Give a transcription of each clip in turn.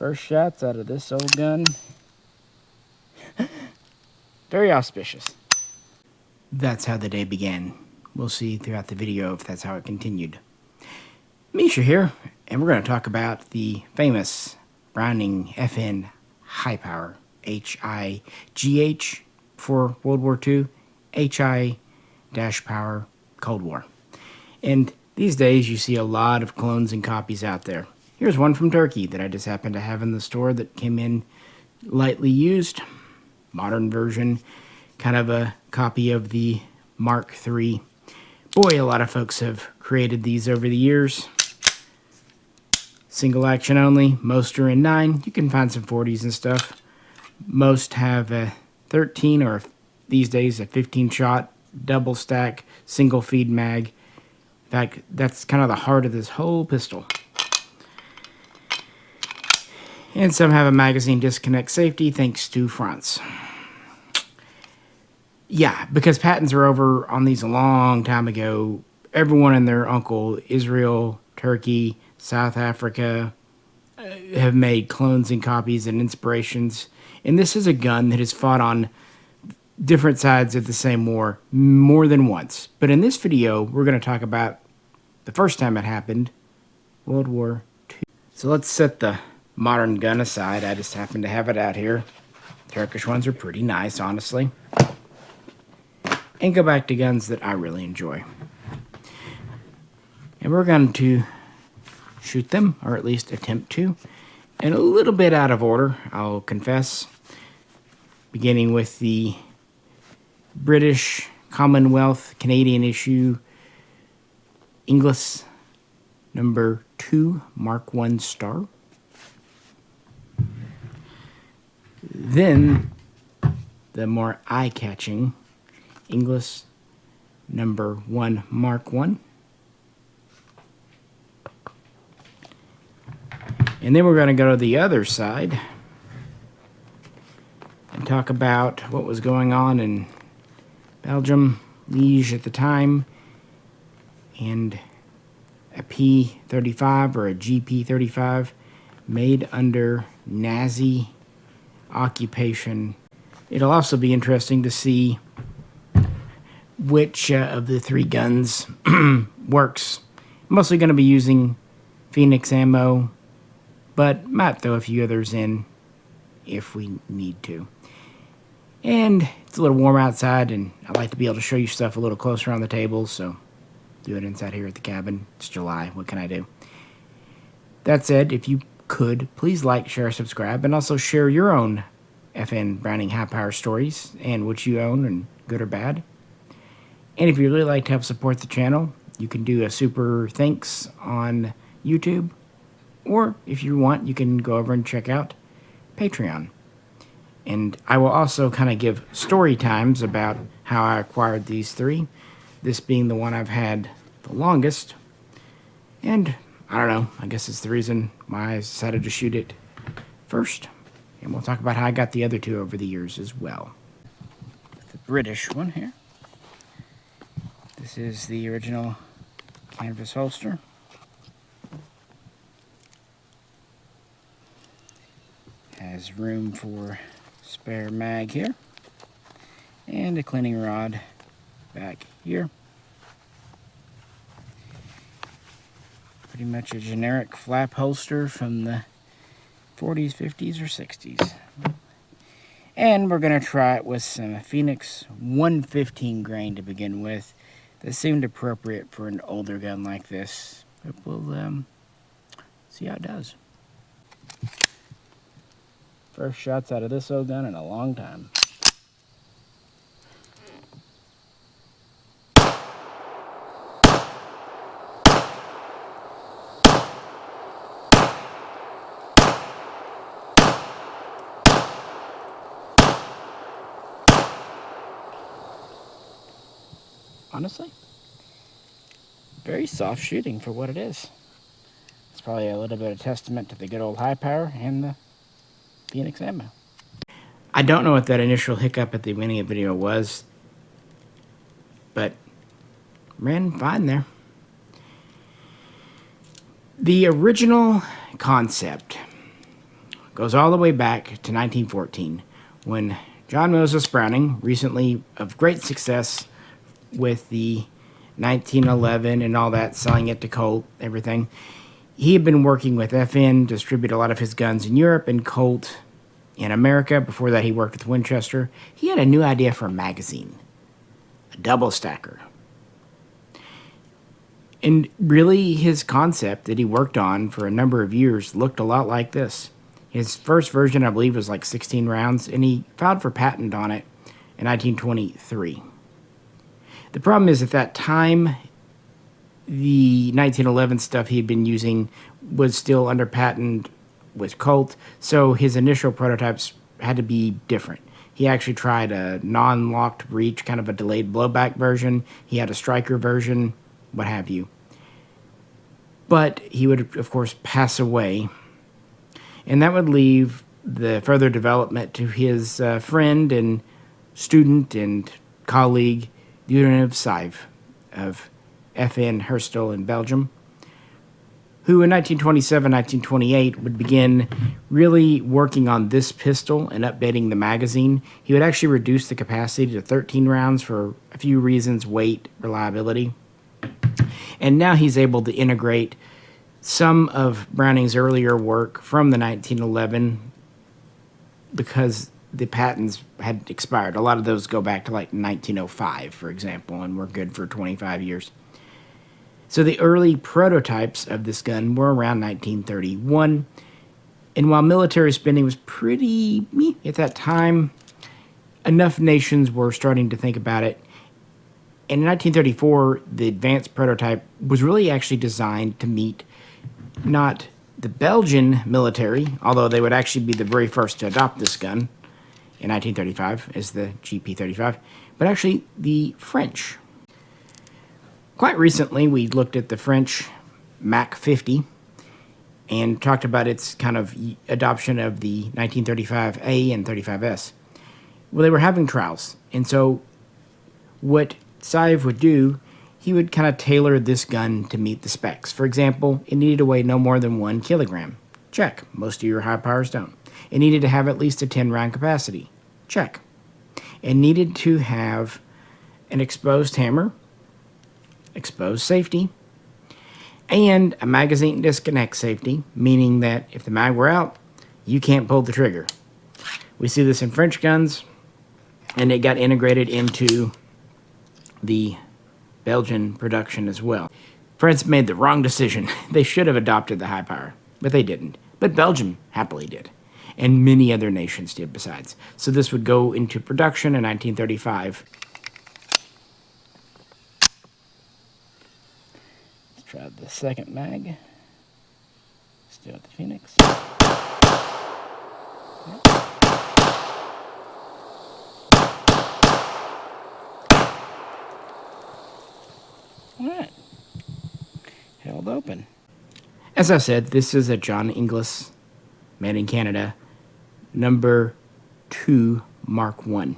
First shots out of this old gun. Very auspicious. That's how the day began. We'll see throughout the video if that's how it continued. Misha here, and we're going to talk about the famous Browning FN High Power, H-I-G-H for World War II, H-I-Power Cold War. And these days you see a lot of clones and copies out there. Here's one from Turkey that I just happened to have in the store that came in lightly used. Modern version, kind of a copy of the Mark III. Boy, a lot of folks have created these over the years. Single action only, most are in 9. You can find some 40s and stuff. Most have a 13 or these days a 15 shot, double stack, single feed mag. In fact, that's kind of the heart of this whole pistol. And some have a magazine disconnect safety thanks to France. Yeah, because patents are over on these a long time ago. Everyone and their uncle, Israel, Turkey, South Africa, have made clones and copies and inspirations. And this is a gun that has fought on different sides of the same war more than once. But in this video, we're going to talk about the first time it happened, World War II. So let's set the modern gun aside. I just happen to have it out here. Turkish ones are pretty nice, honestly. And go back to guns that I really enjoy. And we're going to shoot them, or at least attempt to, and a little bit out of order, I'll confess. Beginning with the British, Commonwealth, Canadian issue, Inglis number 2, Mark I star. Then, the more eye-catching Inglis number 1, Mark I. And then we're going to go to the other side and talk about what was going on in Belgium, Liège at the time, and a P-35 or a GP-35 made under Nazi occupation. It'll also be interesting to see which of the 3 guns works. Mostly going to be using Phoenix ammo, but might throw a few others in if we need to. And it's a little warm outside, and I like to be able to show you stuff a little closer on the table, so do it inside here at the cabin. It's July. What can I do? That said, if you could, please like, share, subscribe, and also share your own FN Browning high power stories and what you own, and good or bad. And if you really like to help support the channel, you can do a super thanks on YouTube. Or, if you want, you can go over and check out Patreon. And I will also kind of give story times about how I acquired these 3. This being the one I've had the longest. And, I don't know, I guess it's the reason why I decided to shoot it first. And we'll talk about how I got the other 2 over the years as well. The British one here. This is the original canvas holster. Has room for spare mag here, and a cleaning rod back here. Pretty much a generic flap holster from the 40s, 50s, or 60s. And we're going to try it with some Phoenix 115 grain to begin with. That seemed appropriate for an older gun like this. But we'll see how it does. First shots out of this old gun in a long time. Honestly, very soft shooting for what it is. It's probably a little bit of testament to the good old high power and the Phoenix ammo. I don't know what that initial hiccup at the beginning of the video was, but ran fine there. The original concept goes all the way back to 1914, when John Moses Browning, recently of great success with the 1911 and all that, selling it to Colt, everything. He had been working with FN, distribute a lot of his guns in Europe, and Colt in America. Before that, he worked with Winchester. He had a new idea for a magazine, a double stacker. And really, his concept that he worked on for a number of years looked a lot like this. His first version, I believe, was like 16 rounds, and he filed for patent on it in 1923. The problem is, at that time, the 1911 stuff he had been using was still under patent with Colt, so his initial prototypes had to be different. He actually tried a non-locked breech, kind of a delayed blowback version. He had a striker version, what have you. But he would, of course, pass away, and that would leave the further development to his friend and student and colleague, WWII of FN Herstal in Belgium, who in 1927, 1928 would begin really working on this pistol and updating the magazine. He would actually reduce the capacity to 13 rounds for a few reasons: weight, reliability. And now he's able to integrate some of Browning's earlier work from the 1911 because the patents had expired. A lot of those go back to like 1905, for example, and were good for 25 years. So the early prototypes of this gun were around 1931. And while military spending was pretty meh at that time, enough nations were starting to think about it. And in 1934, the advanced prototype was really actually designed to meet not the Belgian military, although they would actually be the very first to adopt this gun in 1935 as the GP35, but actually the French. Quite recently, we looked at the French Mk 50 and talked about its kind of adoption of the 1935A and 35S. Well, they were having trials, and so what Saiv would do, he would kind of tailor this gun to meet the specs. For example, it needed to weigh no more than 1 kilogram. Check. Most of your high powers don't. It needed to have at least a 10-round capacity. Check. It needed to have an exposed hammer, exposed safety, and a magazine disconnect safety, meaning that if the mag were out, you can't pull the trigger. We see this in French guns, and it got integrated into the Belgian production as well. France made the wrong decision. They should have adopted the high power, but they didn't. But Belgium happily did, and many other nations did besides. So this would go into production in 1935. Let's try the second mag. Still at the Phoenix. Yep. All right. Held open. As I said, this is a John Inglis, made in Canada, number 2 Mark 1,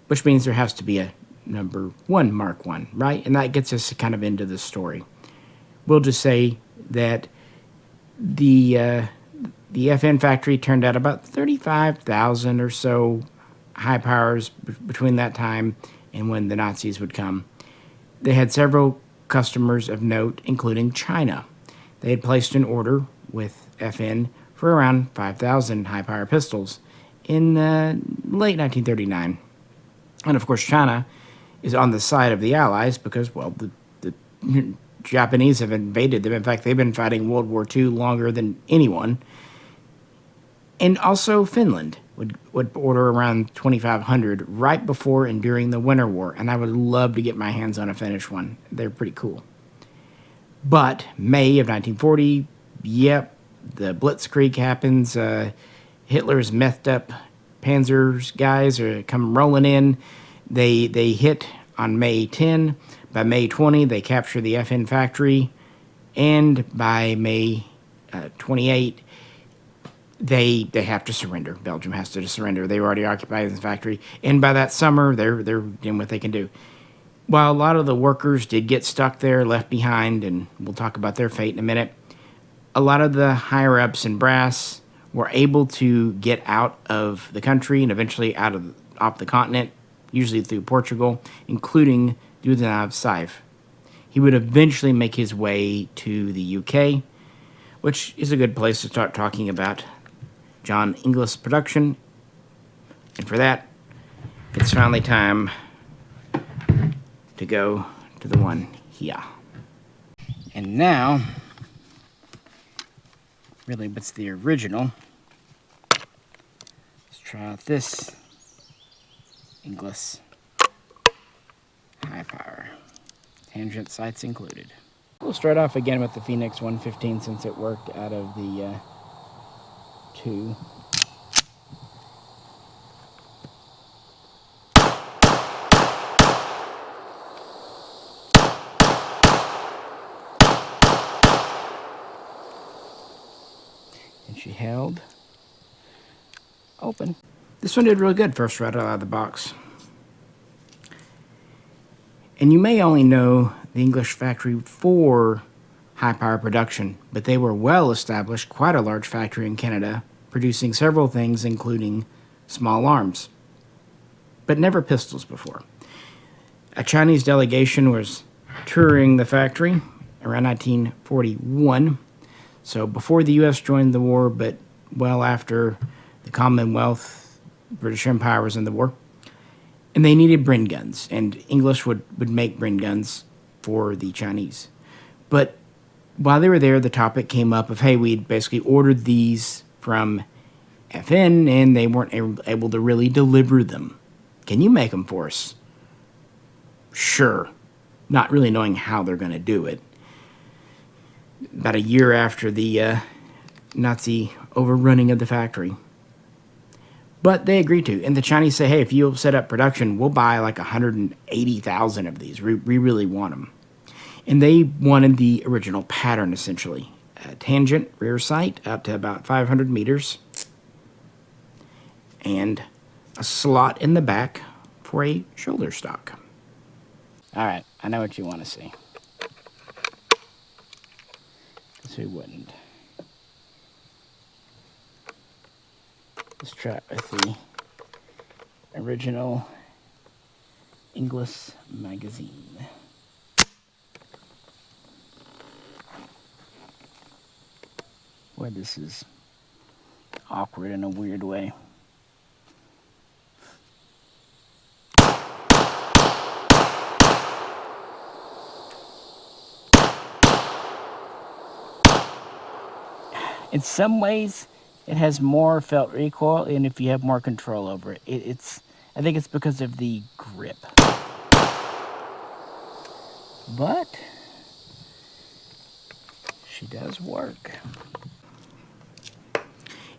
which means there has to be a number 1 Mark 1, right? And that gets us kind of into the story. We'll just say that the FN factory turned out about 35,000 or so high powers between that time and when the Nazis would come. They had several customers of note, including China. They had placed an order with FN for around 5,000 high-power pistols in late 1939. And of course, China is on the side of the Allies because, well, the Japanese have invaded them. In fact, they've been fighting World War II longer than anyone. And also Finland would order around 2,500 right before and during the Winter War, and I would love to get my hands on a Finnish one. They're pretty cool. But May of 1940, yep, the Blitzkrieg happens. Hitler's methed up Panzer's guys are come rolling in. They hit on May 10. By May 20, they capture the FN factory, and by May 28, they have to surrender. Belgium has to surrender. They were already occupying the factory, and by that summer, they're doing what they can do. While a lot of the workers did get stuck there, left behind, and we'll talk about their fate in a minute, a lot of the higher-ups in brass were able to get out of the country and eventually off the continent, usually through Portugal, including WWII. He would eventually make his way to the UK, which is a good place to start talking about John Inglis production. And for that, it's finally time to go to the one here. And now, really, what's the original? Let's try out this Inglis high power. Tangent sights included. We'll start off again with the Phoenix 115 since it worked out of the two. And she held open. This one did really good first right out of the box. And you may only know the English factory for high power production, but they were well established, quite a large factory in Canada, producing several things including small arms, but never pistols before. A Chinese delegation was touring the factory around 1941, so before the U.S. joined the war, but well after the Commonwealth, British Empire was in the war. And they needed Bren guns, and English would make Bren guns for the Chinese. But while they were there, the topic came up of, hey, we'd basically ordered these from FN, and they weren't able to really deliver them. Can you make them for us? Sure. Not really knowing how they're going to do it. About a year after the Nazi overrunning of the factory. But they agreed to. And the Chinese say, hey, if you'll set up production, we'll buy like 180,000 of these. We really want them. And they wanted the original pattern, essentially. A tangent rear sight out to about 500 meters. And a slot in the back for a shoulder stock. All right, I know what you want to see. Because who wouldn't? Let's try it with the original Inglis magazine. Boy, this is awkward in a weird way. In some ways, it has more felt recoil, and if you have more control over it, I think it's because of the grip. But she does work.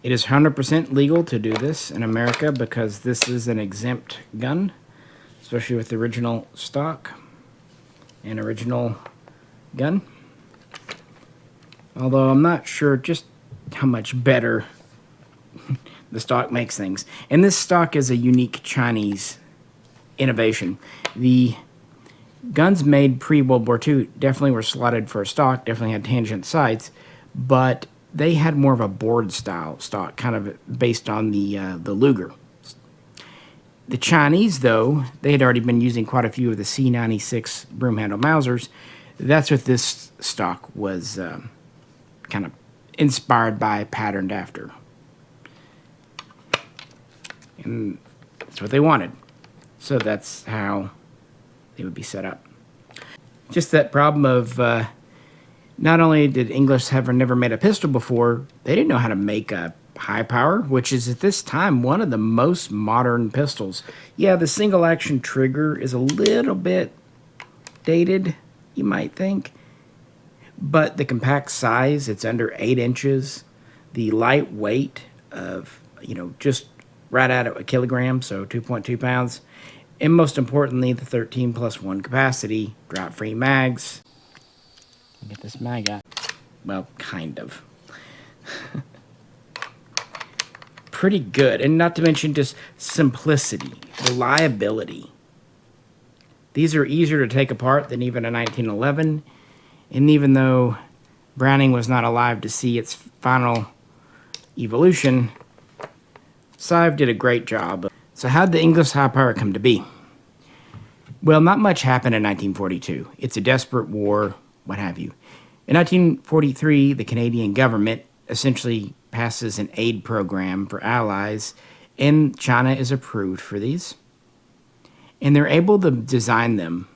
It is 100% legal to do this in America because this is an exempt gun, especially with the original stock and original gun. Although I'm not sure just how much better the stock makes things. And this stock is a unique Chinese innovation. The guns made pre-World War II definitely were slotted for a stock, definitely had tangent sights, but they had more of a board style stock, kind of based on the Luger. The Chinese, though, they had already been using quite a few of the C96 broom handle Mausers. That's what this stock was kind of inspired by, patterned after. And that's what they wanted. So that's how they would be set up. Just that problem of not only did English have never made a pistol before, they didn't know how to make a high power, which is at this time one of the most modern pistols. Yeah, the single action trigger is a little bit dated, you might think. But the compact size, it's under 8 inches. The light weight of, just right at a kilogram, so 2.2 pounds. And most importantly, the 13+1 capacity, drop-free mags. Get this mag out. Well, kind of. Pretty good. And not to mention just simplicity, reliability. These are easier to take apart than even a 1911. And even though Browning was not alive to see its final, evolution, Sive did a great job. So how'd the English high power come to be? Well, not much happened in 1942. It's a desperate war, what have you. In 1943, the Canadian government essentially passes an aid program for allies, and China is approved for these. And they're able to design them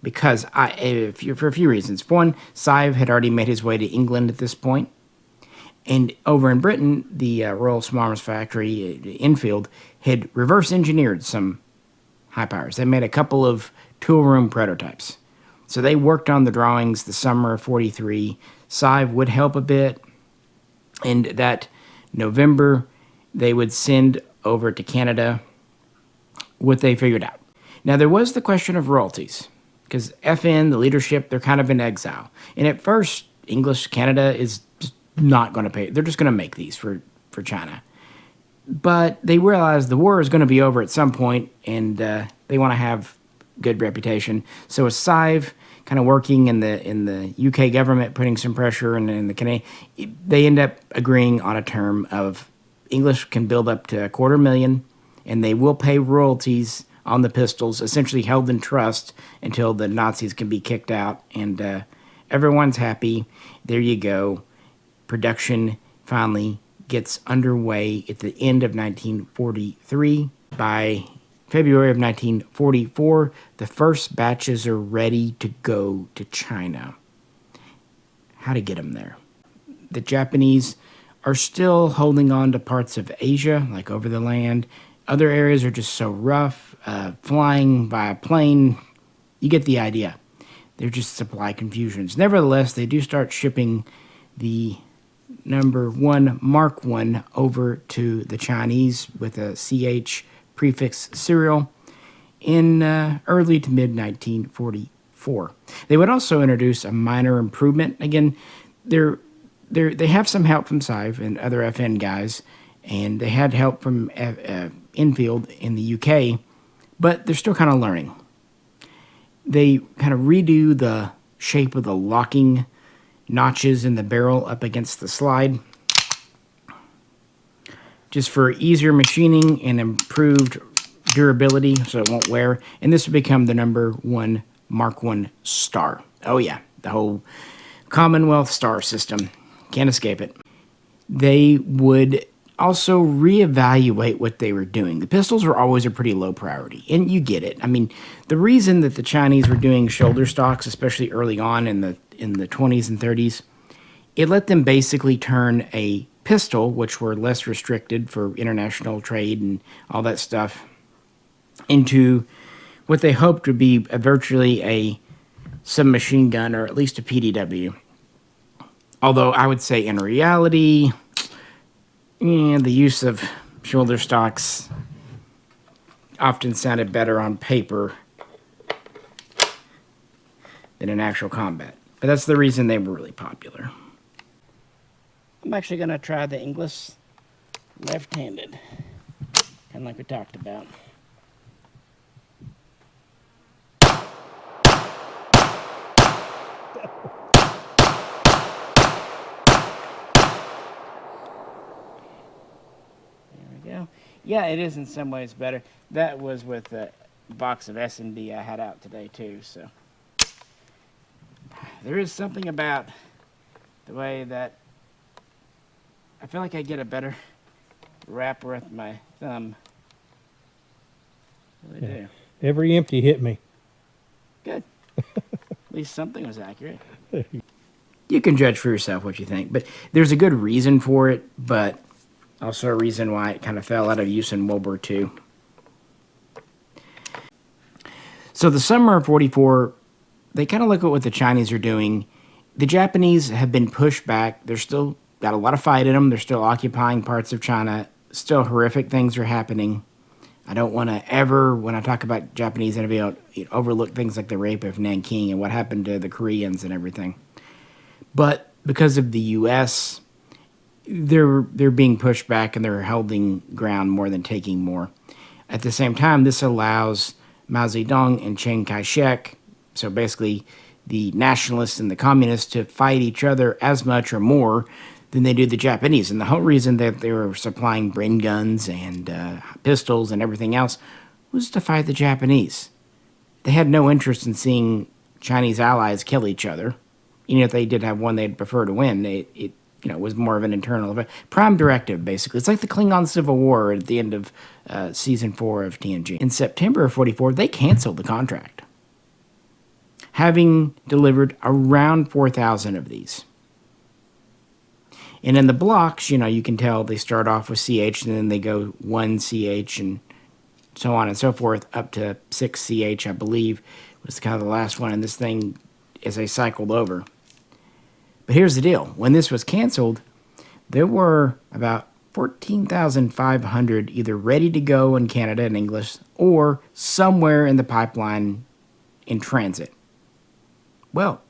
because for a few reasons. One, Sive had already made his way to England at this point. And over in Britain, the Royal Small Arms Factory, Enfield, had reverse engineered some high powers. They made a couple of tool room prototypes. So they worked on the drawings the summer of 43. Sive would help a bit. And that November, they would send over to Canada what they figured out. Now, there was the question of royalties, because FN, the leadership, they're kind of in exile. And at first, English Canada is just not going to pay. They're just going to make these for China. But they realize the war is going to be over at some point, and they want to have good reputation. So with Sive kind of working in the UK government, putting some pressure, and in the Canadian, they end up agreeing on a term of English can build up to $250,000, and they will pay royalties on the pistols, essentially held in trust until the Nazis can be kicked out, and everyone's happy. There you go. Production finally gets underway at the end of 1943. By February of 1944, the first batches are ready to go to China. How to get them there? The Japanese are still holding on to parts of Asia, like over the land. Other areas are just so rough. Flying by a plane, you get the idea. They're just supply confusions. Nevertheless, they do start shipping the number 1 Mark I over to the Chinese with a CH prefix serial in early to mid 1944. They would also introduce a minor improvement. Again, they have some help from Sive and other FN guys, and they had help from Enfield in the UK, but they're still kind of learning. They kind of redo the shape of the locking notches in the barrel up against the slide, just for easier machining and improved durability so it won't wear. And this would become the number 1 Mark I star. Oh yeah, the whole Commonwealth star system. Can't escape it. They would also reevaluate what they were doing. The pistols were always a pretty low priority, and you get it. I mean, the reason that the Chinese were doing shoulder stocks, especially early on in the 20s and 30s, it let them basically turn a pistol, which were less restricted for international trade and all that stuff, into what they hoped would be virtually a submachine gun, or at least a PDW. Although I would say in reality, the use of shoulder stocks often sounded better on paper than in actual combat. But that's the reason they were really popular. I'm actually going to try the Inglis left-handed, kind of like we talked about. Yeah, it is in some ways better. That was with a box of S&D I had out today too, so. There is something about the way that I feel like I get a better wrap with my thumb. I really do. Every empty hit me. Good. At least something was accurate. You can judge for yourself what you think, but there's a good reason for it, but also a reason why it kind of fell out of use in World War II. So the summer of 44, they kind of look at what the Chinese are doing. The Japanese have been pushed back. They're still got a lot of fight in them. They're still occupying parts of China. Still horrific things are happening. I don't want to ever, when I talk about Japanese enemy, overlook things like the rape of Nanking and what happened to the Koreans and everything. But because of the U.S., they're being pushed back and they're holding ground more than taking more. At the same time, this allows Mao Zedong and Chiang Kai-shek, so basically the nationalists and the communists, to fight each other as much or more than they do the Japanese. And the whole reason that they were supplying Bren guns and pistols and everything else was to fight the Japanese. They had no interest in seeing Chinese allies kill each other. Even if they did have one they'd prefer to win, it was more of an internal event. Prime directive, basically. It's like the Klingon Civil War at the end of Season 4 of TNG. In September of 44, they canceled the contract, having delivered around 4,000 of these. And in the blocks, you can tell they start off with CH, and then they go 1 CH, and so on and so forth, up to 6 CH, I believe, was kind of the last one in this thing as they cycled over. But here's the deal. When this was canceled, there were about 14,500 either ready to go in Canada in English or somewhere in the pipeline in transit. Well,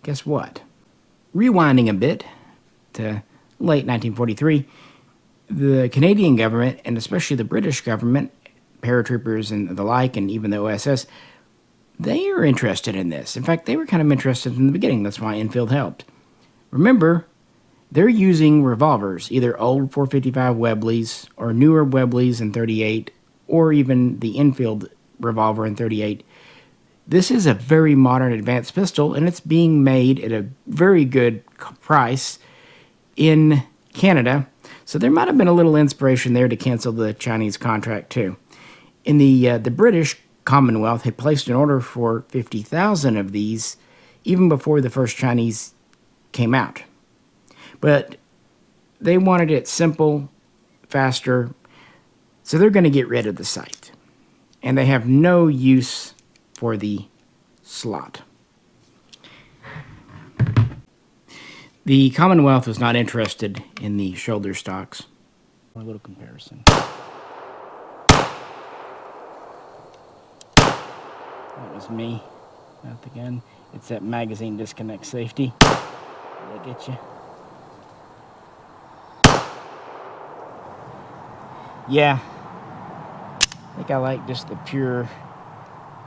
guess what? Rewinding a bit to late 1943, the Canadian government, and especially the British government, paratroopers and the like, and even the OSS, they are interested in this. In fact, they were kind of interested in the beginning. That's why Enfield helped. Remember, they're using revolvers, either old 455 Webleys or newer Webleys in 38, or even the Enfield revolver in 38. This is a very modern advanced pistol, and it's being made at a very good price in Canada. So there might have been a little inspiration there to cancel the Chinese contract too. In the British Commonwealth had placed an order for 50,000 of these even before the first Chinese came out. But they wanted it simple, faster, so they're going to get rid of the sight. And they have no use for the slot. The Commonwealth was not interested in the shoulder stocks. A little comparison. That was me, not the gun. It's that magazine disconnect safety. Did I get you? Yeah. I think I like just the pure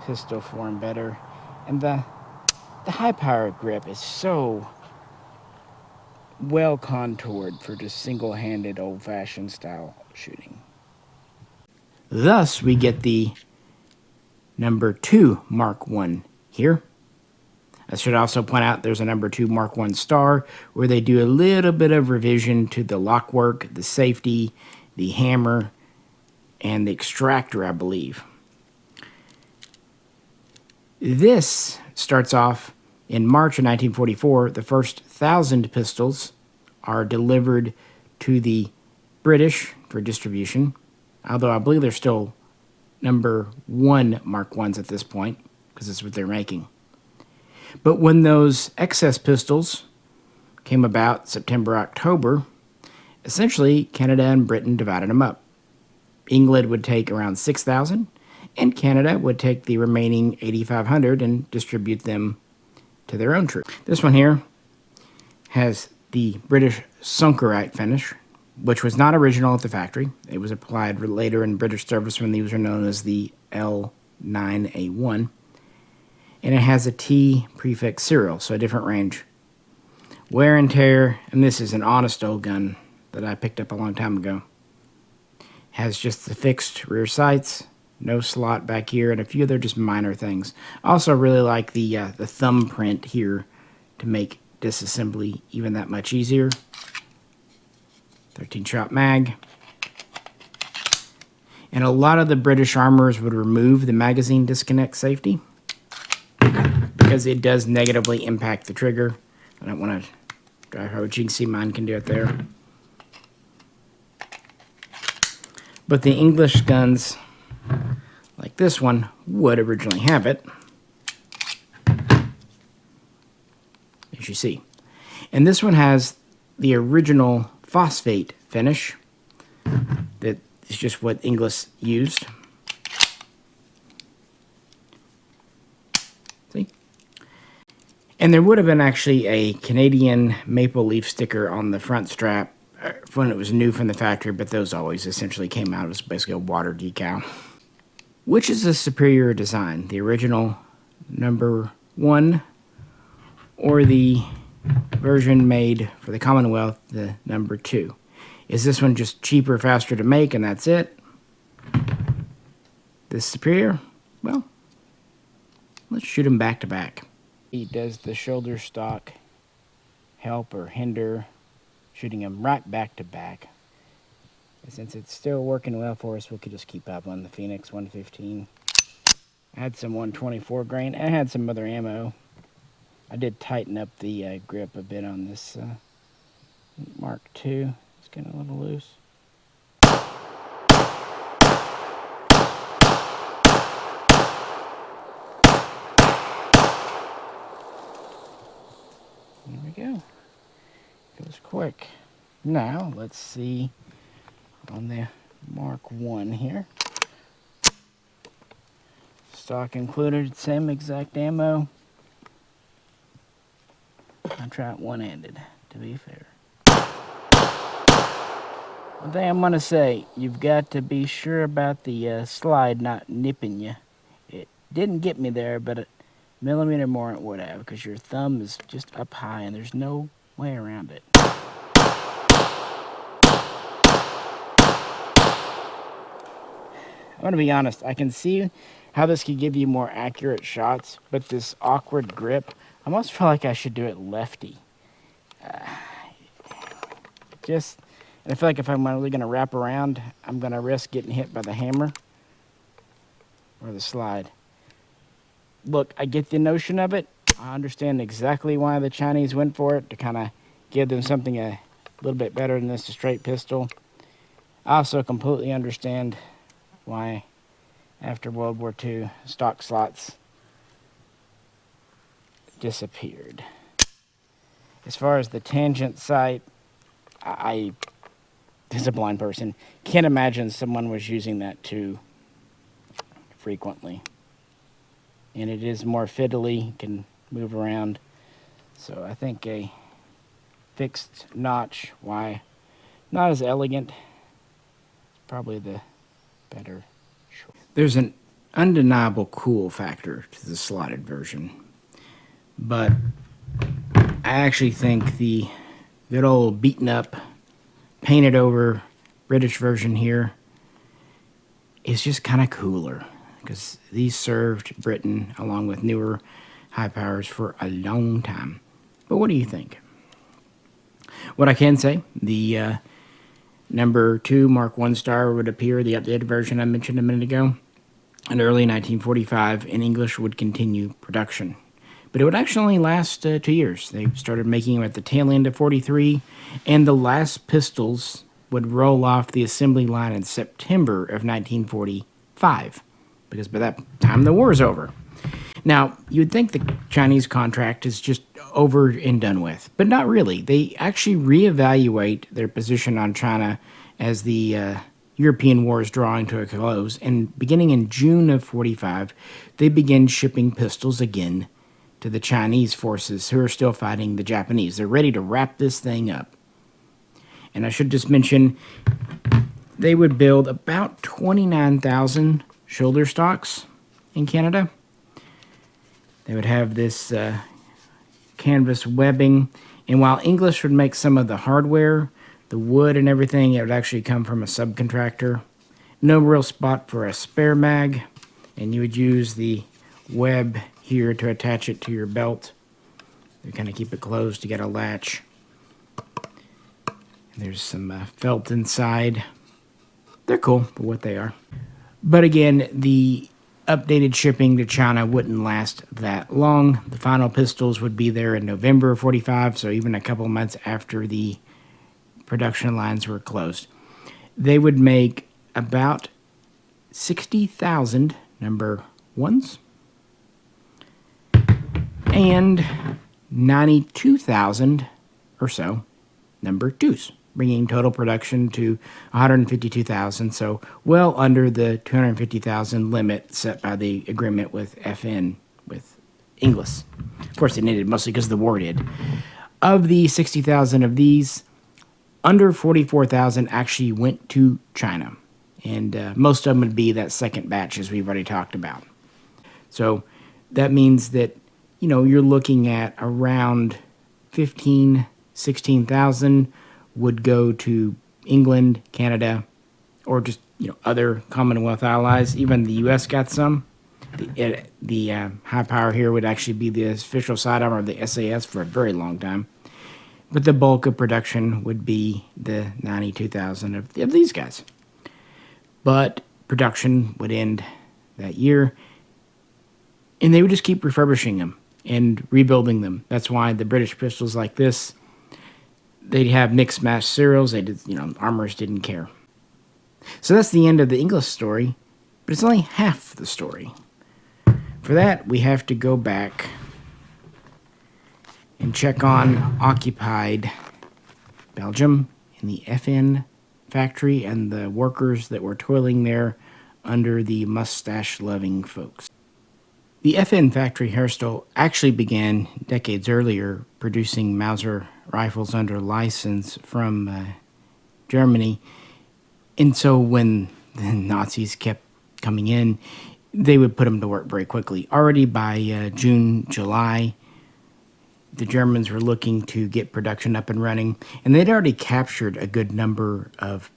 pistol form better. And the high power grip is so well contoured for just single-handed old-fashioned style shooting. Thus, we get the number 2 Mark I here. I should also point out there's a number 2 Mark I Star where they do a little bit of revision to the lock work, the safety, the hammer, and the extractor, I believe. This starts off in March of 1944. The first 1,000 pistols are delivered to the British for distribution, although I believe they're still number 1 Mark I's at this point, because that's what they're making. But when those excess pistols came about, September, October, essentially Canada and Britain divided them up. England would take around 6,000, and Canada would take the remaining 8,500 and distribute them to their own troops. This one here has the British Sunkerite finish, which was not original at the factory. It was applied later in British service when these were known as the L9A1. And it has a T prefix serial, so a different range. Wear and tear, and this is an honest old gun that I picked up a long time ago. Has just the fixed rear sights, no slot back here, and a few other just minor things. Also really like the thumbprint here to make disassembly even that much easier. 13-shot mag. And a lot of the British armorers would remove the magazine disconnect safety because it does negatively impact the trigger. I don't want to drive hard. You can see mine can do it there. But the English guns, like this one, would originally have it, as you see. And this one has the original phosphate finish that is just what Inglis used. See? And there would have been actually a Canadian maple leaf sticker on the front strap when it was new from the factory, but those always essentially came out as basically a water decal. Which is a superior design, the original number 1 or the version made for the Commonwealth, the number 2. Is this one just cheaper, faster to make, and that's it? This superior? Well, let's shoot them back to back. Does the shoulder stock help or hinder shooting them right back to back? Since it's still working well for us, we could just keep up on the Phoenix 115. I had some 124 grain. I had some other ammo. I did tighten up the grip a bit on this Mark II. It's getting a little loose. There we go. Goes quick. Now, let's see on the Mark I here. Stock included, same exact ammo. I'll try it one-handed, to be fair. One thing I'm going to say, you've got to be sure about the slide not nipping you. It didn't get me there, but a millimeter more it would have, because your thumb is just up high and there's no way around it. I'm going to be honest, I can see how this could give you more accurate shots, but this awkward grip, I almost feel like I should do it lefty. And I feel like if I'm really going to wrap around, I'm going to risk getting hit by the hammer or the slide. Look, I get the notion of it. I understand exactly why the Chinese went for it, to kind of give them something a little bit better than this straight pistol. I also completely understand why after World War II stock slots disappeared. As far as the tangent sight, I as a blind person can't imagine someone was using that too frequently. And it is more fiddly, can move around. So I think a fixed notch, why not as elegant, probably the better choice. There's an undeniable cool factor to the slotted version, but I actually think the good old beaten up, painted over British version here is just kind of cooler, because these served Britain along with newer high powers for a long time. But what do you think? What I can say, the number 2 Mark I Star would appear, the updated version I mentioned a minute ago, in early 1945, and English would continue production. But it would actually only last 2 years. They started making them at the tail end of 43, and the last pistols would roll off the assembly line in September of 1945, because by that time the war is over. Now, you'd think the Chinese contract is just over and done with, but not really. They actually reevaluate their position on China as the European war is drawing to a close, and beginning in June of 45, they begin shipping pistols again to the Chinese forces who are still fighting the Japanese. They're ready to wrap this thing up. And I should just mention, they would build about 29,000 shoulder stocks in Canada. They would have this canvas webbing, and while English would make some of the hardware, the wood and everything, it would actually come from a subcontractor. No real spot for a spare mag, and you would use the web here to attach it to your belt. You kind of keep it closed to get a latch. There's some felt inside. They're cool for what they are. But again, the updated shipping to China wouldn't last that long. The final pistols would be there in November of 45, so even a couple months after the production lines were closed. They would make about 60,000 number 1s and 92,000 or so number 2s, bringing total production to 152,000, so well under the 250,000 limit set by the agreement with FN, with Inglis. Of course, they needed mostly because the war did. Of the 60,000 of these, under 44,000 actually went to China, and most of them would be that second batch, as we've already talked about. So that means that, you know, you're looking at around 15, 16,000 would go to England, Canada, or just other Commonwealth allies. Even the U.S. got some. The high power here would actually be the official sidearm of the SAS for a very long time. But the bulk of production would be the 92,000 of these guys. But production would end that year, and they would just keep refurbishing them and rebuilding them. That's why the British pistols like this, they'd have mixed match serials. They did, armorers didn't care. So that's the end of the Inglis story, but it's only half the story. For that, we have to go back and check on occupied Belgium and the FN factory and the workers that were toiling there under the mustache-loving folks. The FN factory Herstal actually began decades earlier producing Mauser rifles under license from Germany. And so when the Nazis kept coming in, they would put them to work very quickly. Already by June, July, the Germans were looking to get production up and running, and they'd already captured a good number of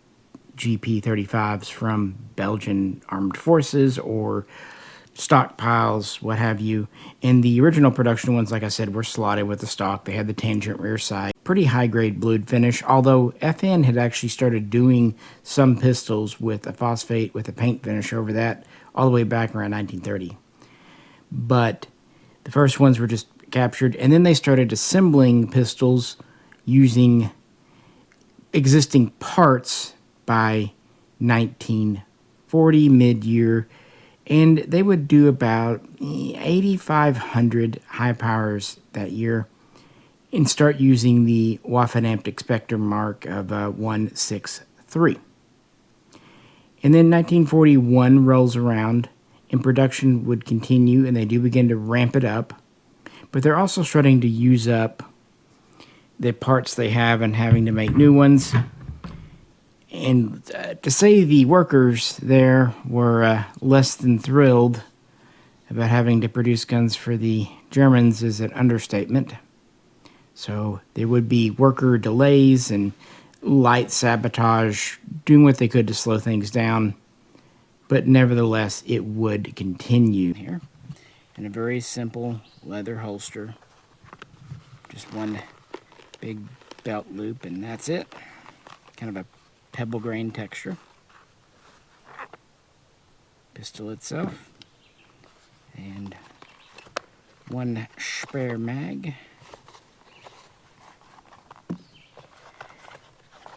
GP-35s from Belgian armed forces or stockpiles, what have you. And the original production ones, like I said, were slotted with the stock. They had the tangent rear sight. Pretty high-grade blued finish, although FN had actually started doing some pistols with a phosphate with a paint finish over that all the way back around 1930. But the first ones were just captured, and then they started assembling pistols using existing parts by 1940, mid-year, and they would do about 8,500 high powers that year and start using the Waffen-Amt Expector mark of 163. And then 1941 rolls around, and production would continue, and they do begin to ramp it up. But they're also starting to use up the parts they have and having to make new ones. And to say the workers there were less than thrilled about having to produce guns for the Germans is an understatement. So there would be worker delays and light sabotage, doing what they could to slow things down. But nevertheless, it would continue here. In a very simple leather holster. Just one big belt loop, and that's it. Kind of a pebble grain texture. Pistol itself. And one spare mag.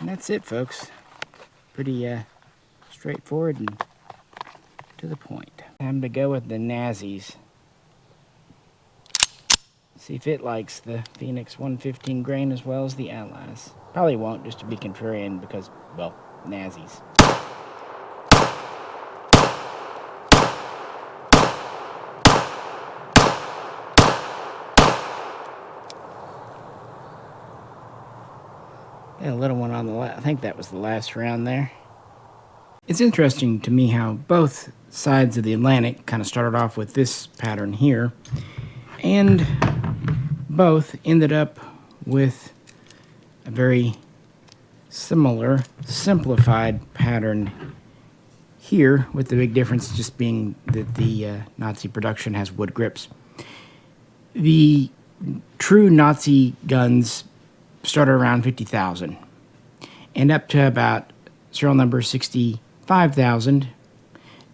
And that's it, folks. Pretty straightforward and to the point. Time to go with the Nazis. See if it likes the Phoenix 115 grain as well as the Allies. Probably won't, just to be contrarian, because, well, Nazis. Got a little one on the left. I think that was the last round there. It's interesting to me how both sides of the Atlantic kind of started off with this pattern here, and both ended up with a very similar, simplified pattern here, with the big difference just being that the Nazi production has wood grips. The true Nazi guns started around 50,000, and up to about serial number 65,000,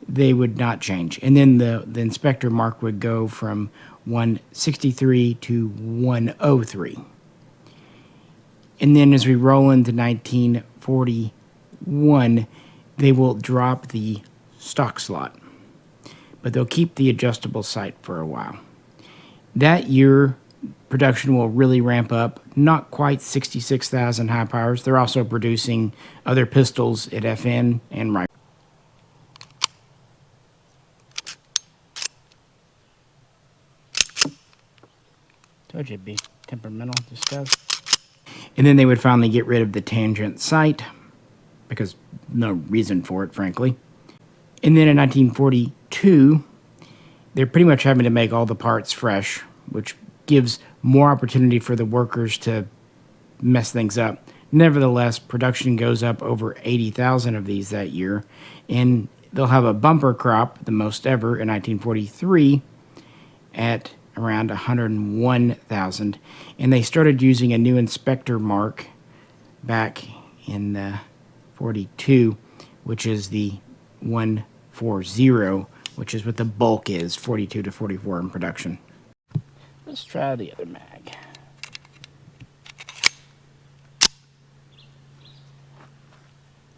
they would not change. And then the inspector mark would go from 163 to 103. And then as we roll into 1941, they will drop the stock slot, but they'll keep the adjustable sight for a while. That year, production will really ramp up, not quite 66,000 high powers. They're also producing other pistols at FN and rifles. Told you it'd be temperamental discuss. And then they would finally get rid of the tangent sight, because no reason for it, frankly. And then in 1942, they're pretty much having to make all the parts fresh, which gives more opportunity for the workers to mess things up. Nevertheless, production goes up over 80,000 of these that year, and they'll have a bumper crop, the most ever, in 1943 at around 101,000. And they started using a new inspector mark back in 42, which is the 140, which is what the bulk is, 42 to 44 in production. Let's try the other mag.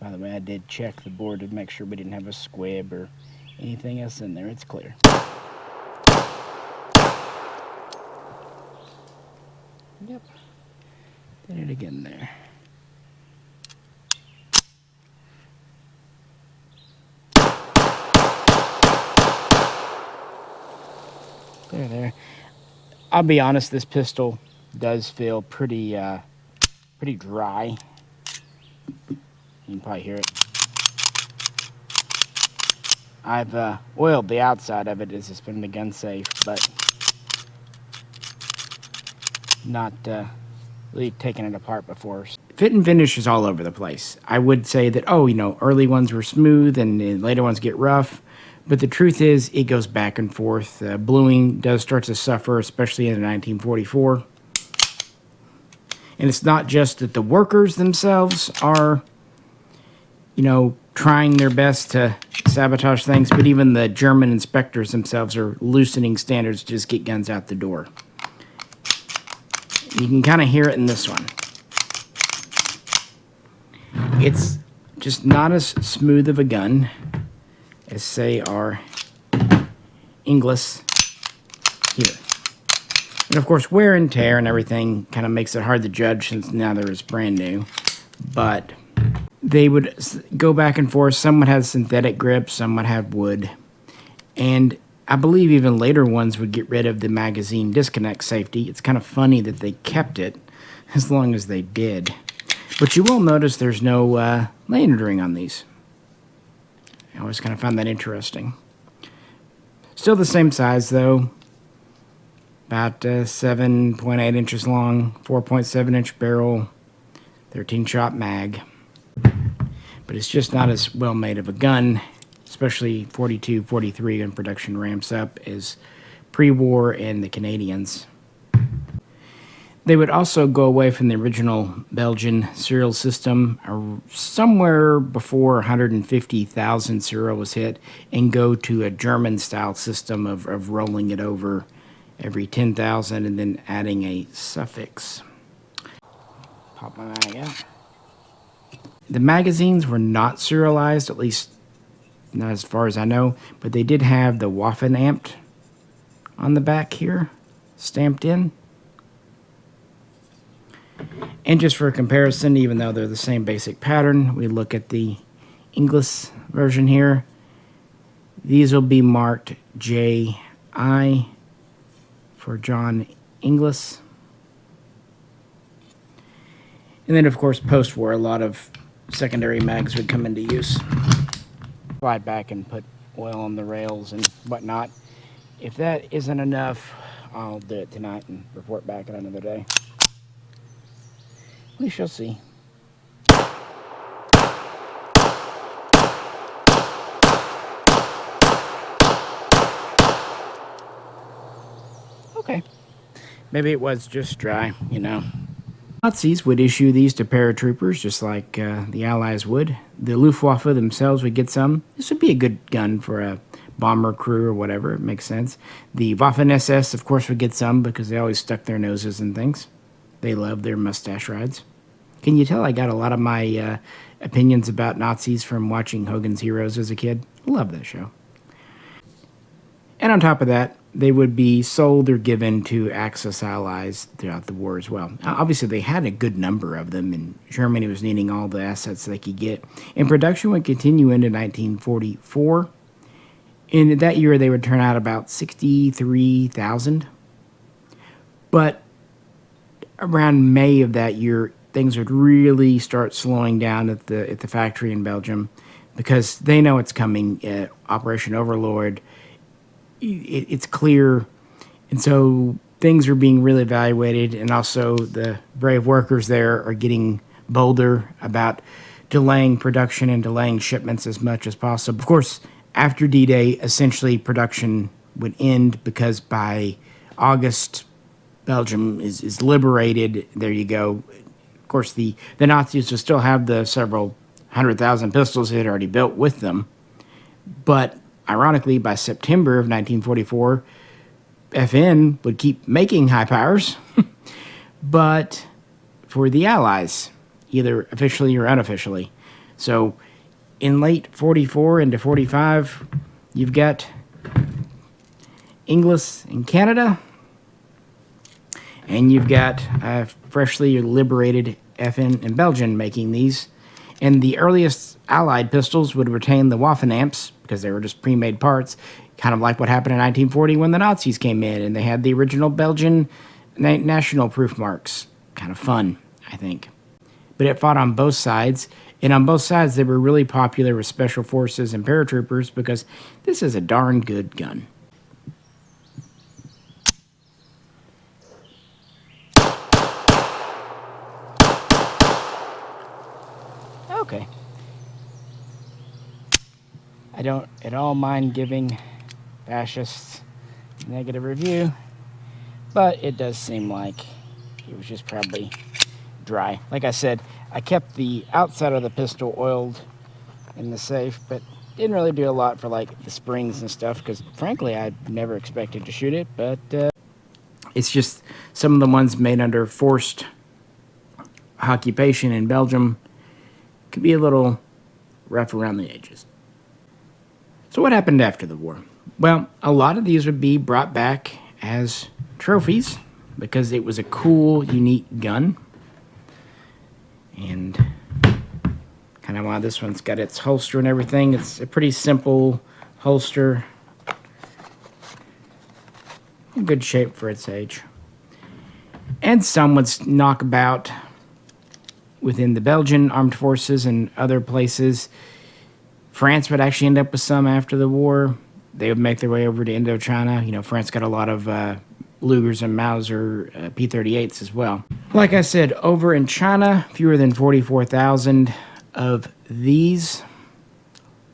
By the way, I did check the board to make sure we didn't have a squib or anything else in there. It's clear. Yep. Did it again there. There. I'll be honest, this pistol does feel pretty dry. You can probably hear it. I've oiled the outside of it as it's been the gun safe, but not really taken it apart before. Fit and finish is all over the place. I would say that, early ones were smooth and later ones get rough. But the truth is, it goes back and forth. Bluing does start to suffer, especially in 1944. And it's not just that the workers themselves are, trying their best to sabotage things, but even the German inspectors themselves are loosening standards to just get guns out the door. You can kind of hear it in this one. It's just not as smooth of a gun as, say, our Inglis here. And of course, wear and tear and everything kind of makes it hard to judge since now they're brand new. But they would go back and forth. Some would have synthetic grips, some would have wood. And I believe even later ones would get rid of the magazine disconnect safety. It's kind of funny that they kept it as long as they did. But you will notice there's no layering on these. I always kind of found that interesting. Still the same size, though. About 7.8 inches long, 4.7 inch barrel, 13-shot mag. But it's just not as well made of a gun, especially 42, 43 when production ramps up as pre-war and the Canadians. They would also go away from the original Belgian serial system somewhere before 150,000 serial was hit and go to a German-style system of rolling it over every 10,000 and then adding a suffix. Pop my mag out. The magazines were not serialized, at least not as far as I know, but they did have the Waffen on the back here, stamped in. And just for comparison, even though they're the same basic pattern, we look at the Inglis version here. These will be marked JI for John Inglis. And then, of course, post-war, a lot of secondary mags would come into use. Slide back and put oil on the rails and whatnot. If that isn't enough, I'll do it tonight and report back at another day. We shall see. Okay. Maybe it was just dry, Nazis would issue these to paratroopers just like the Allies would. The Luftwaffe themselves would get some. This would be a good gun for a bomber crew or whatever. It makes sense. The Waffen-SS, of course, would get some because they always stuck their noses in things. They love their mustache rides. Can you tell I got a lot of my opinions about Nazis from watching Hogan's Heroes as a kid? Love that show. And on top of that, they would be sold or given to Axis allies throughout the war as well. Obviously, they had a good number of them, and Germany was needing all the assets they could get. And production would continue into 1944. In that year, they would turn out about 63,000. But around May of that year, things would really start slowing down at the factory in Belgium because they know it's coming. Operation Overlord, it's clear, and so things are being really evaluated, and also the brave workers there are getting bolder about delaying production and delaying shipments as much as possible. Of course, after D-Day, essentially production would end because by August, Belgium is liberated. There you go. Of course, the Nazis will still have the several 100,000 pistols they had already built with them. But ironically, by September of 1944, FN would keep making high powers, but for the Allies, either officially or unofficially. So in late 44 into 45, you've got Inglis in Canada, and you've got freshly liberated FN in Belgium making these. And the earliest Allied pistols would retain the Waffen amps because they were just pre-made parts, kind of like what happened in 1940 when the Nazis came in and they had the original Belgian Nationale proof marks. Kind of fun, I think. But it fought on both sides, and on both sides they were really popular with special forces and paratroopers because this is a darn good gun. Okay. I don't at all mind giving fascists a negative review, but it does seem like it was just probably dry. Like I said, I kept the outside of the pistol oiled in the safe, but didn't really do a lot for like the springs and stuff because frankly I never expected to shoot it, but it's just some of the ones made under forced occupation in Belgium could be a little rough around the edges. So what happened after the war? Well, a lot of these would be brought back as trophies because it was a cool, unique gun. And kind of why this one's got its holster and everything. It's a pretty simple holster. In good shape for its age. And some would knock about within the Belgian armed forces and other places. France would actually end up with some after the war. They would make their way over to Indochina. You know, France got a lot of Lugers and Mauser P-38s as well. Like I said, over in China, fewer than 44,000 of these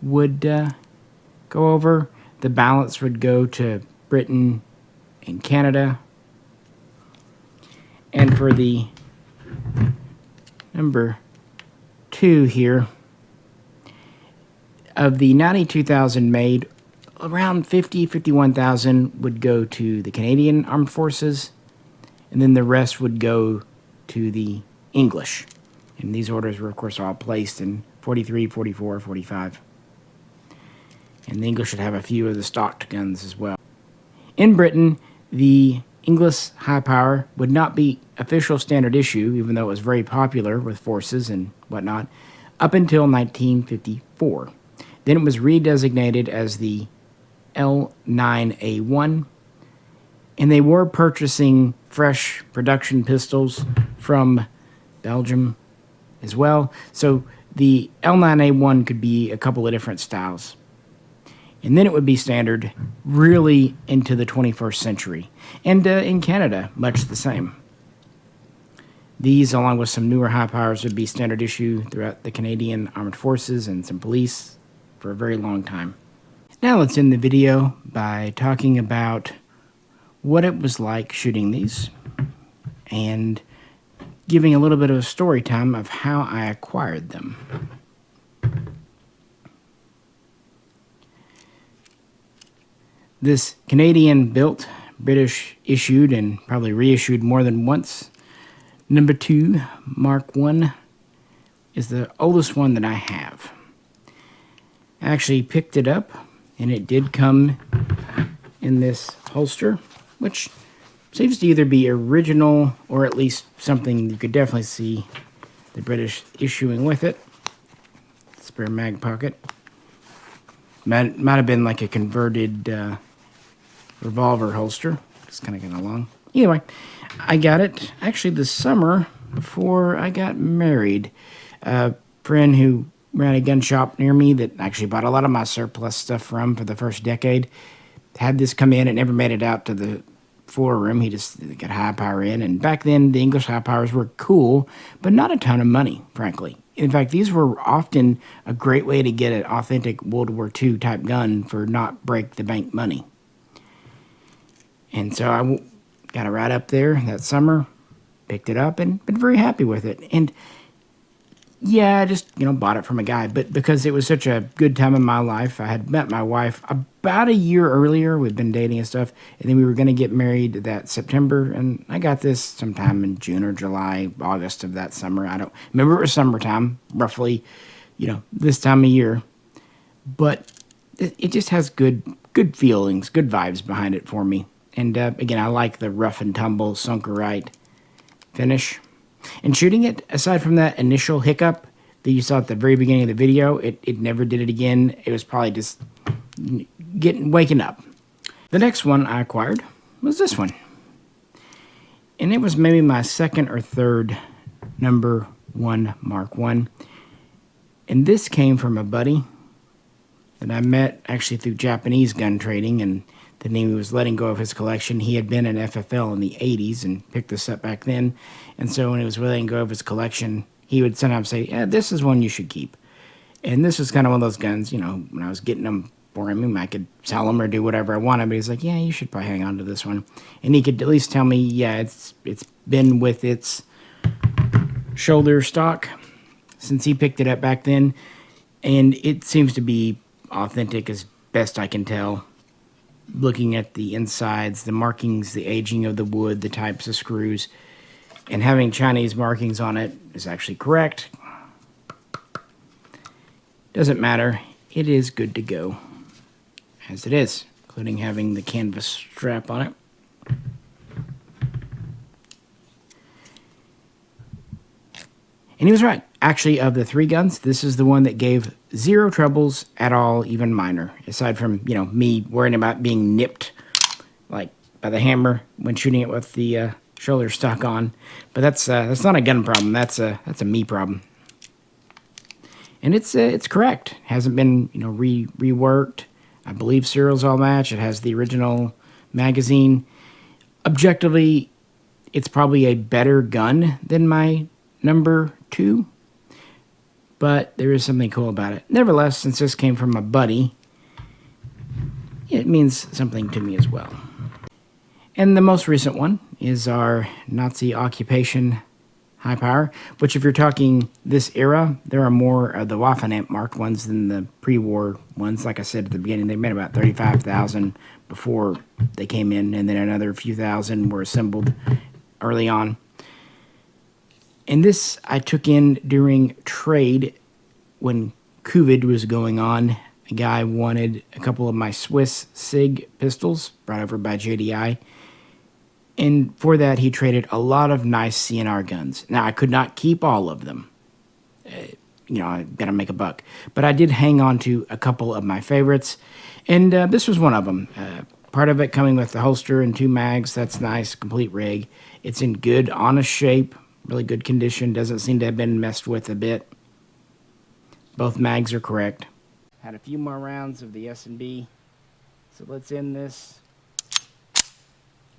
would go over. The balance would go to Britain and Canada. And for the number 2 here, of the 92,000 made, around 51,000 would go to the Canadian Armed Forces, and then the rest would go to the English. And these orders were, of course, all placed in 43, 44, 45. And the English should have a few of the stocked guns as well. In Britain, the Inglis high power would not be official standard issue, even though it was very popular with forces and whatnot, up until 1954. Then it was redesignated as the L9A1, and they were purchasing fresh production pistols from Belgium as well. So the L9A1 could be a couple of different styles. And then it would be standard really into the 21st century. And in Canada, much the same. These, along with some newer high powers, would be standard issue throughout the Canadian Armed Forces and some police for a very long time. Now let's end the video by talking about what it was like shooting these and giving a little bit of a story time of how I acquired them. This Canadian-built, British-issued, and probably reissued more than once, number 2 Mark I is the oldest one that I have. I actually picked it up, and it did come in this holster, which seems to either be original or at least something you could definitely see the British issuing with it. Spare mag pocket. Might have been like a converted revolver holster. Just kind of getting along. Anyway, I got it actually this summer before I got married. A friend who ran a gun shop near me that actually bought a lot of my surplus stuff from for the first decade had this come in. It never made it out to the floor room. He just got high power in. And back then, the English high powers were cool, but not a ton of money, frankly. In fact, these were often a great way to get an authentic World War II type gun for not break the bank money. And so I got it right up there that summer, picked it up, and been very happy with it. And yeah, I just, bought it from a guy. But because it was such a good time in my life, I had met my wife about a year earlier. We'd been dating and stuff. And then we were going to get married that September. And I got this sometime in June or July, August of that summer. I don't remember. It was summertime, roughly, this time of year. But it just has good feelings, good vibes behind it for me. And again, I like the rough and tumble Sunkerite finish. And shooting it, aside from that initial hiccup that you saw at the very beginning of the video, it never did it again. It was probably just waking up. The next one I acquired was this one. And it was maybe my second or third number 1 Mark I. And this came from a buddy that I met actually through Japanese gun trading, and then he was letting go of his collection. He had been in FFL in the 80s and picked this up back then. And so when he was letting go of his collection, he would sometimes say, yeah, this is one you should keep. And this was kind of one of those guns, when I was getting them for him, I could sell them or do whatever I wanted. But he's like, yeah, you should probably hang on to this one. And he could at least tell me, yeah, it's been with its shoulder stock since he picked it up back then. And it seems to be authentic as best I can tell. Looking at the insides, the markings, the aging of the wood, the types of screws, and having Chinese markings on it is actually correct. Doesn't matter. It is good to go, as it is, including having the canvas strap on it. And he was right. Actually, of the 3 guns, this is the one that gave 0 troubles at all, even minor. Aside from, me worrying about being nipped, like, by the hammer when shooting it with the shoulder stock on. But that's not a gun problem. That's a me problem. And it's correct. Hasn't been, reworked. I believe serials all match. It has the original magazine. Objectively, it's probably a better gun than my number 2. But there is something cool about it. Nevertheless, since this came from a buddy, it means something to me as well. And the most recent one is our Nazi occupation high power, which if you're talking this era, there are more of the Waffen marked ones than the pre-war ones. Like I said at the beginning, they made about 35,000 before they came in, and then another few thousand were assembled early on. And this I took in during trade when COVID was going on. A guy wanted a couple of my Swiss SIG pistols brought over by JDI. And for that, he traded a lot of nice CNR guns. Now, I could not keep all of them. I got to make a buck. But I did hang on to a couple of my favorites. And this was one of them. Part of it coming with the holster and 2 mags. That's nice. Complete rig. It's in good, honest shape. Really good condition. Doesn't seem to have been messed with a bit. Both mags are correct. Had a few more rounds of the S&B. So let's end this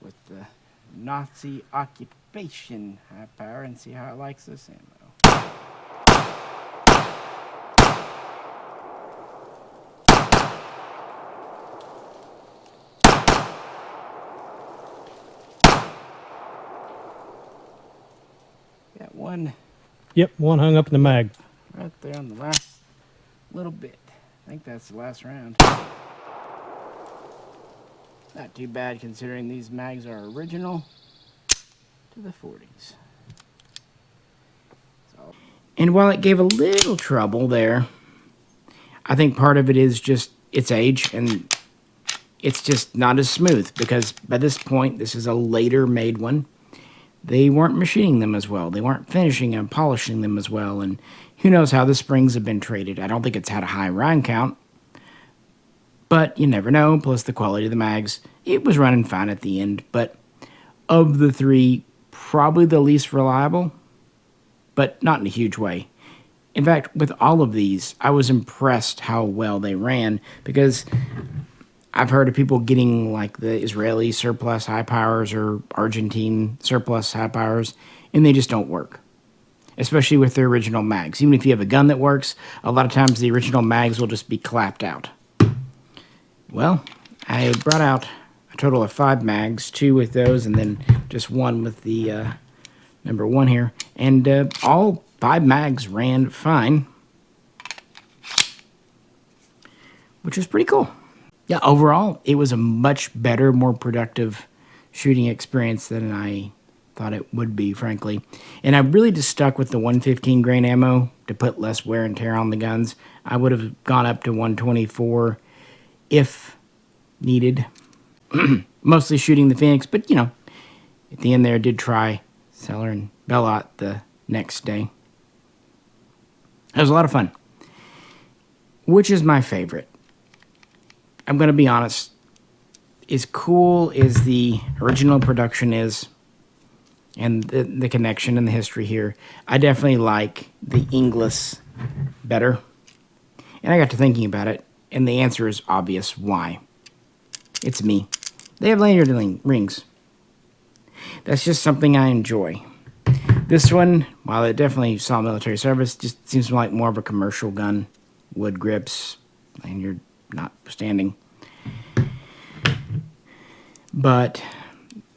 with the Nazi occupation high power and see how it likes this ammo. Got one. Yep, one hung up in the mag. Right there on the last little bit. I think that's the last round. Not too bad considering these mags are original to the 40s. And while it gave a little trouble there, I think part of it is just its age, and it's just not as smooth because by this point, this is a later made one. They weren't machining them as well. They weren't finishing and polishing them as well, and who knows how the springs have been traded. I don't think it's had a high round count, but you never know, plus the quality of the mags. It was running fine at the end, but of the 3, probably the least reliable, but not in a huge way. In fact, with all of these, I was impressed how well they ran because I've heard of people getting like the Israeli surplus high powers or Argentine surplus high powers, and they just don't work, especially with their original mags. Even if you have a gun that works, a lot of times the original mags will just be clapped out. Well, I brought out a total of 5 mags, 2 with those, and then just 1 with the number 1 here. And all 5 mags ran fine, which is pretty cool. Yeah, overall, it was a much better, more productive shooting experience than I thought it would be, frankly. And I really just stuck with the 115 grain ammo to put less wear and tear on the guns. I would have gone up to 124 if needed. Mostly shooting the Phoenix, but, you know, at the end there, I did try Cellar and Bellot the next day. It was a lot of fun. Which is my favorite? I'm going to be honest. As cool as the original production is, and the connection and the history here, I definitely like the Inglis better. And I got to thinking about it, and the answer is obvious. Why? It's me. They have lanyard rings. That's just something I enjoy. This one, while it definitely saw military service, just seems like more of a commercial gun. Wood grips, lanyard notwithstanding. But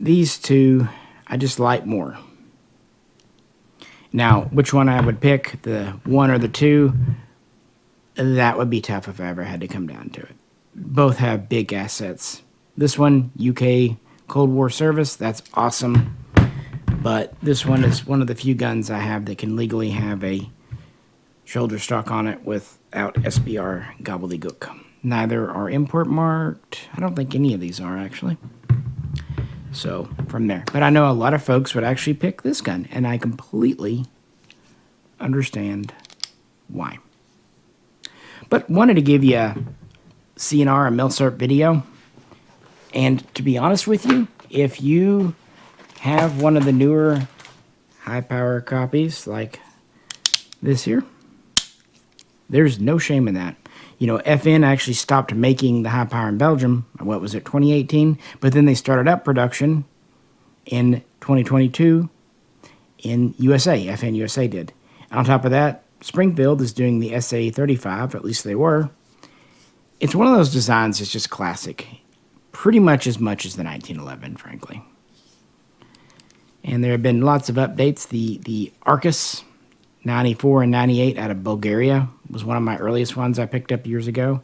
these two, I just like more. Now, which one I would pick, the 1 or the 2, that would be tough if I ever had to come down to it. Both have big assets. This one, UK Cold War service, that's awesome. But this one is one of the few guns I have that can legally have a shoulder stock on it without SBR gobbledygook. Neither are import marked. I don't think any of these are, actually. So, from there. But I know a lot of folks would actually pick this gun, and I completely understand why. But wanted to give you a CNR, a Milsurp video. And to be honest with you, if you have one of the newer high-power copies like this here, there's no shame in that. You know, FN actually stopped making the high power in Belgium, what was it, 2018? But then they started up production in 2022 in USA. FN USA did. And on top of that, Springfield is doing the SA-35, at least they were. It's one of those designs that's just classic. Pretty much as the 1911, frankly. And there have been lots of updates. The Arcus 94 and 98 out of Bulgaria was one of my earliest ones I picked up years ago.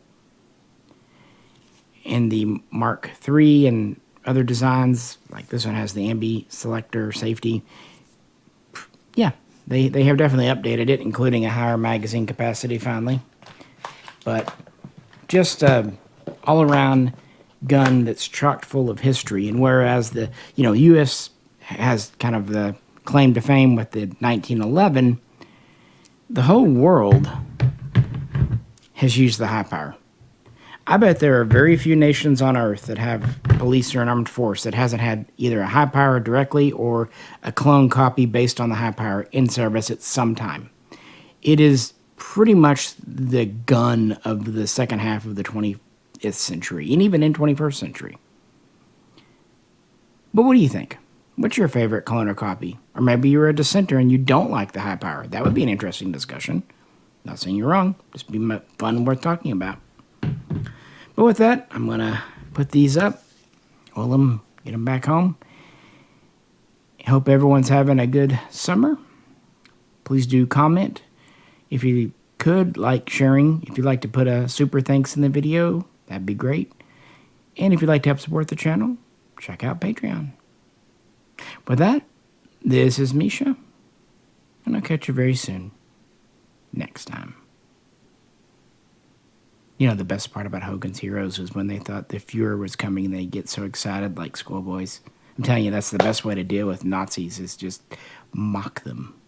And the Mark III and other designs, like this one has the ambi selector safety. Yeah, they have definitely updated it, including a higher magazine capacity finally. But just all-around gun that's chock full of history. And whereas the U.S. has kind of the claim to fame with the 1911, the whole world has used the high power. I bet there are very few nations on Earth that have police or an armed force that hasn't had either a high power directly or a clone copy based on the high power in service at some time. It is pretty much the gun of the second half of the 20th century, and even in 21st century. But what do you think? What's your favorite clone or copy? Or maybe you're a dissenter and you don't like the high power. That would be an interesting discussion. Not saying you're wrong. Just be fun and worth talking about. But with that, I'm going to put these up. Get them back home. Hope everyone's having a good summer. Please do comment. If you could, like sharing. If you'd like to put a super thanks in the video, that'd be great. And if you'd like to help support the channel, check out Patreon. With that, this is Misha, and I'll catch you very soon. Next time. You know, the best part about Hogan's Heroes was when they thought the Fuhrer was coming and they get so excited like schoolboys. I'm telling you, that's the best way to deal with Nazis, is just mock them.